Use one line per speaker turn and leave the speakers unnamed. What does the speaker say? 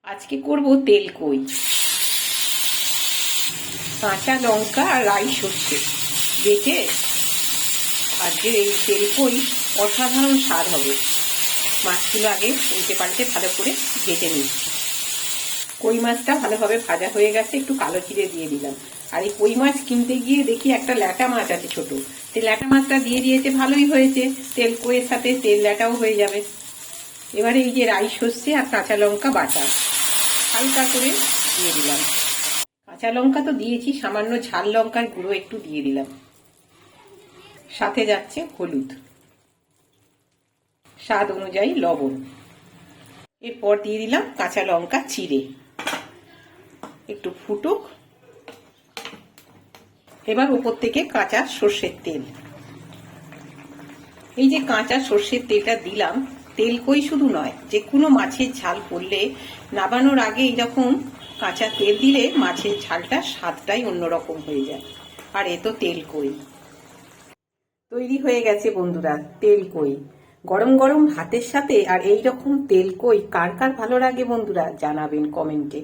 আজকে করব তেল কই, কাঁচা লঙ্কা আর রাই সর্ষে বেটে আজকে এই তেল কই অসাধারণ স্বাদ হবে। মাছগুলো আগে উল্টে পাল্টে ভালো করে ভেজে নিচ্ছি। কই মাছটা ভালোভাবে ভাজা হয়ে গেছে, একটু কালো জিরে দিয়ে দিলাম। আর এই কই মাছ কিনতে গিয়ে দেখি একটা ল্যাটা মাছ আছে ছোট, সেই ল্যাটা মাছটা দিয়ে দিয়েছে, ভালোই হয়েছে। তেল কইয়ের সাথে তেল ল্যাটাও হয়ে যাবে। এবারে এই যে রাই সর্ষে আর কাঁচা লঙ্কা বাটা হালকা করে দিয়ে দিলাম। কাঁচা লঙ্কা তো দিয়েছি, সামান্য ঝাল লঙ্কার গুঁড়ো একটু দিয়ে দিলাম। সাথে যাচ্ছে হলুদ, স্বাদ অনুযায়ী লবণ। এরপর দিয়ে দিলাম কাঁচা লঙ্কা চিড়ে, একটু ফুটুক। এবার উপর থেকে কাঁচা সর্ষের তেল। এই যে কাঁচা সর্ষের তেলটা দিলাম, তেল কই শুধু নয়, যে কোনো মাছের ঝাল করলে নাবানোর আগে এইরকম কাঁচা তেল দিলে মাছের ঝালটা স্বাদটাই অন্যরকম হয়ে যায়। আর এ তো তেল কই তৈরি হয়ে গেছে বন্ধুরা। তেল কই গরম গরম ভাতের সাথে আর এই রকম তেল কই কার কার ভালো লাগে বন্ধুরা জানাবেন কমেন্টে।